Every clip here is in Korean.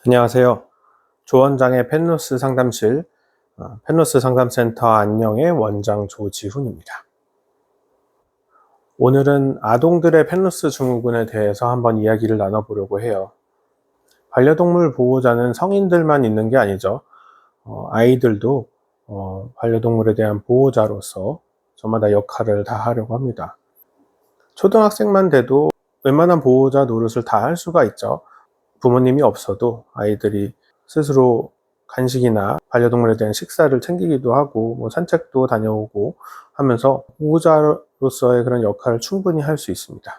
안녕하세요. 조원장의 펜로스 상담실, 펜로스 상담센터 안녕의 원장 조지훈입니다. 오늘은 아동들의 펜로스 증후군에 대해서 한번 이야기를 나눠보려고 해요. 반려동물 보호자는 성인들만 있는 게 아니죠. 아이들도 반려동물에 대한 보호자로서 저마다 역할을 다 하려고 합니다. 초등학생만 돼도 웬만한 보호자 노릇을 다 할 수가 있죠. 부모님이 없어도 아이들이 스스로 간식이나 반려동물에 대한 식사를 챙기기도 하고 산책도 다녀오고 하면서 보호자로서의 그런 역할을 충분히 할 수 있습니다.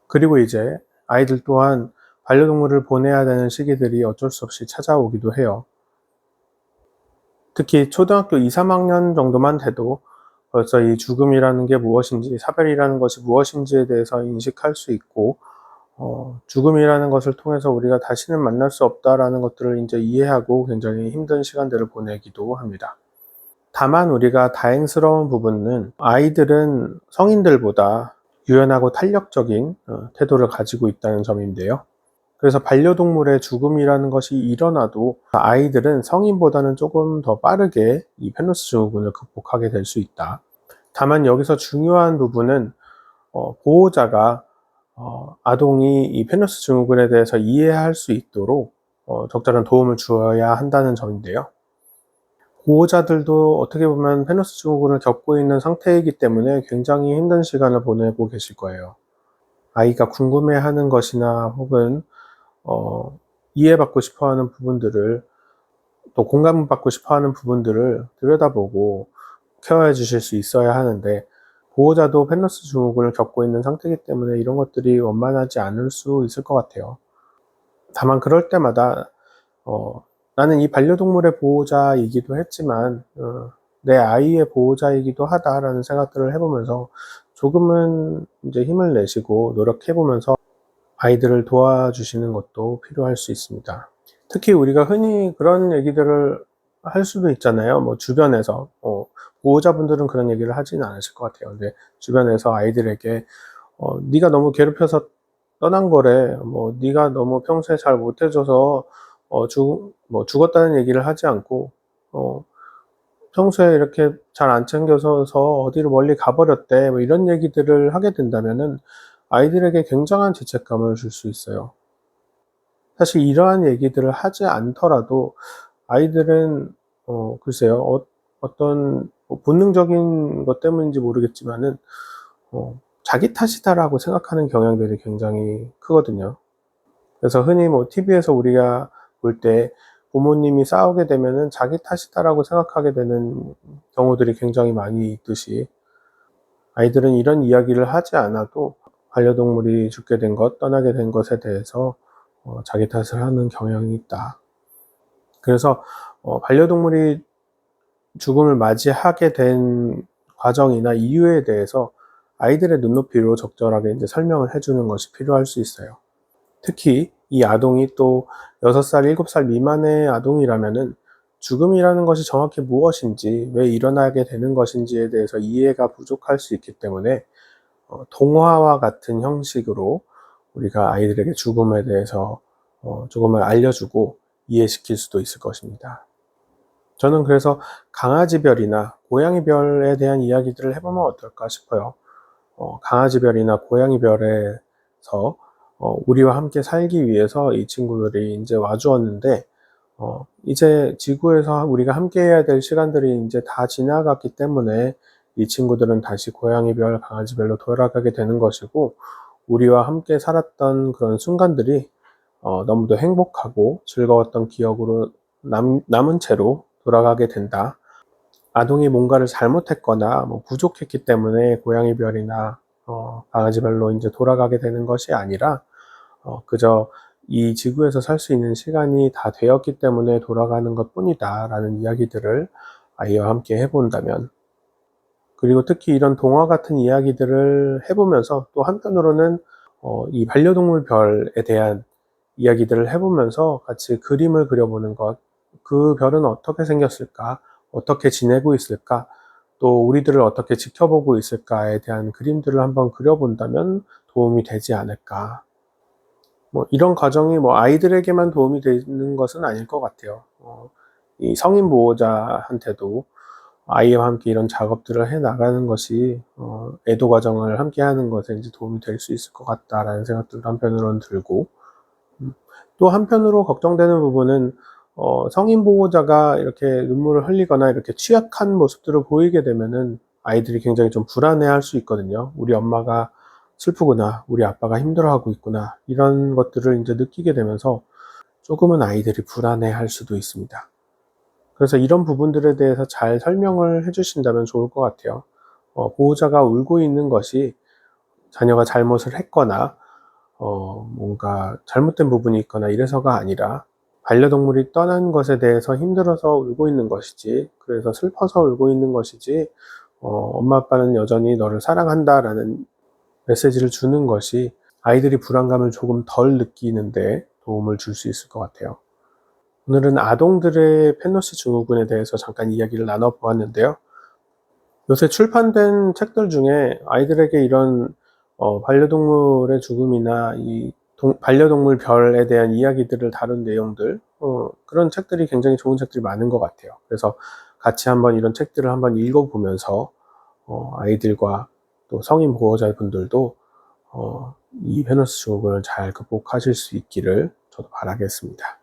그리고 이제 아이들 또한 반려동물을 보내야 되는 시기들이 어쩔 수 없이 찾아오기도 해요. 특히 초등학교 2, 3학년 정도만 돼도 벌써 이 죽음이라는 게 무엇인지, 사별이라는 것이 무엇인지에 대해서 인식할 수 있고, 죽음이라는 것을 통해서 우리가 다시는 만날 수 없다라는 것들을 이제 이해하고 굉장히 힘든 시간들을 보내기도 합니다. 다만 우리가 다행스러운 부분은 아이들은 성인들보다 유연하고 탄력적인 태도를 가지고 있다는 점인데요. 그래서 반려동물의 죽음이라는 것이 일어나도 아이들은 성인보다는 조금 더 빠르게 이 펜로스 증후군을 극복하게 될 수 있다. 다만 여기서 중요한 부분은 보호자가 아동이 이 펜로스 증후군에 대해서 이해할 수 있도록 적절한 도움을 주어야 한다는 점인데요. 보호자들도 어떻게 보면 펜로스 증후군을 겪고 있는 상태이기 때문에 굉장히 힘든 시간을 보내고 계실 거예요. 아이가 궁금해하는 것이나 혹은 이해받고 싶어하는 부분들을, 또 공감받고 싶어하는 부분들을 들여다보고 케어해 주실 수 있어야 하는데, 보호자도 펜로스 증후군을 겪고 있는 상태이기 때문에 이런 것들이 원만하지 않을 수 있을 것 같아요. 다만 그럴 때마다 나는 이 반려동물의 보호자이기도 했지만 내 아이의 보호자이기도 하다라는 생각들을 해보면서 조금은 이제 힘을 내시고 노력해보면서 아이들을 도와주시는 것도 필요할 수 있습니다. 특히 우리가 흔히 그런 얘기들을 할 수도 있잖아요. 주변에서 보호자분들은 그런 얘기를 하지는 않으실 것 같아요. 근데 주변에서 아이들에게 네가 너무 괴롭혀서 떠난 거래. 네가 너무 평소에 잘 못해줘서 죽었다는 얘기를 하지 않고 평소에 이렇게 잘 안 챙겨서 어디로 멀리 가버렸대. 이런 얘기들을 하게 된다면은 아이들에게 굉장한 죄책감을 줄 수 있어요. 사실 이러한 얘기들을 하지 않더라도 아이들은 글쎄요, 어떤 본능적인 것 때문인지 모르겠지만은 자기 탓이다라고 생각하는 경향들이 굉장히 크거든요. 그래서 흔히 TV에서 우리가 볼 때 부모님이 싸우게 되면은 자기 탓이다라고 생각하게 되는 경우들이 굉장히 많이 있듯이, 아이들은 이런 이야기를 하지 않아도 반려동물이 죽게 된 것, 떠나게 된 것에 대해서 자기 탓을 하는 경향이 있다. 그래서 반려동물이 죽음을 맞이하게 된 과정이나 이유에 대해서 아이들의 눈높이로 적절하게 이제 설명을 해주는 것이 필요할 수 있어요. 특히 이 아동이 또 6살, 7살 미만의 아동이라면은 죽음이라는 것이 정확히 무엇인지, 왜 일어나게 되는 것인지에 대해서 이해가 부족할 수 있기 때문에 동화와 같은 형식으로 우리가 아이들에게 죽음에 대해서 조금을 알려주고 이해시킬 수도 있을 것입니다. 저는 그래서 강아지별이나 고양이별에 대한 이야기들을 해보면 어떨까 싶어요. 강아지별이나 고양이별에서 우리와 함께 살기 위해서 이 친구들이 이제 와주었는데, 이제 지구에서 우리가 함께 해야 될 시간들이 이제 다 지나갔기 때문에 이 친구들은 다시 고양이별, 강아지별로 돌아가게 되는 것이고, 우리와 함께 살았던 그런 순간들이 너무도 행복하고 즐거웠던 기억으로 남은 채로 돌아가게 된다. 아동이 뭔가를 잘못했거나 부족했기 때문에 고양이별이나 강아지별로 이제 돌아가게 되는 것이 아니라 그저 이 지구에서 살 수 있는 시간이 다 되었기 때문에 돌아가는 것뿐이다 라는 이야기들을 아이와 함께 해본다면, 그리고 특히 이런 동화 같은 이야기들을 해보면서 또 한편으로는 이 반려동물 별에 대한 이야기들을 해보면서 같이 그림을 그려보는 것, 그 별은 어떻게 생겼을까, 어떻게 지내고 있을까, 또 우리들을 어떻게 지켜보고 있을까에 대한 그림들을 한번 그려본다면 도움이 되지 않을까. 뭐 이런 과정이 뭐 아이들에게만 도움이 되는 것은 아닐 것 같아요. 이 성인 보호자한테도 아이와 함께 이런 작업들을 해 나가는 것이 애도 과정을 함께 하는 것에 이제 도움이 될 수 있을 것 같다라는 생각들도 한편으로는 들고, 또 한편으로 걱정되는 부분은 성인 보호자가 이렇게 눈물을 흘리거나 이렇게 취약한 모습들을 보이게 되면은 아이들이 굉장히 좀 불안해할 수 있거든요. '우리 엄마가 슬프구나. 우리 아빠가 힘들어하고 있구나.' 이런 것들을 인제 느끼게 되면서 조금은 아이들이 불안해할 수도 있습니다. 그래서 이런 부분들에 대해서 잘 설명을 해 주신다면 좋을 것 같아요. 보호자가 울고 있는 것이 자녀가 잘못을 했거나 뭔가 잘못된 부분이 있거나 이래서가 아니라, 반려동물이 떠난 것에 대해서 힘들어서 울고 있는 것이지, 그래서 슬퍼서 울고 있는 것이지, 엄마 아빠는 여전히 너를 사랑한다라는 메시지를 주는 것이 아이들이 불안감을 조금 덜 느끼는 데 도움을 줄 수 있을 것 같아요. 오늘은 아동들의 펜로시 증후군에 대해서 잠깐 이야기를 나눠 보았는데요. 요새 출판된 책들 중에 아이들에게 이런 반려동물의 죽음이나 이 반려동물 별에 대한 이야기들을 다룬 내용들, 그런 책들이 굉장히 좋은 책들이 많은 것 같아요. 그래서 같이 한번 이런 책들을 한번 읽어보면서 아이들과 또 성인 보호자분들도 이 페노스 증후군을 잘 극복하실 수 있기를 저도 바라겠습니다.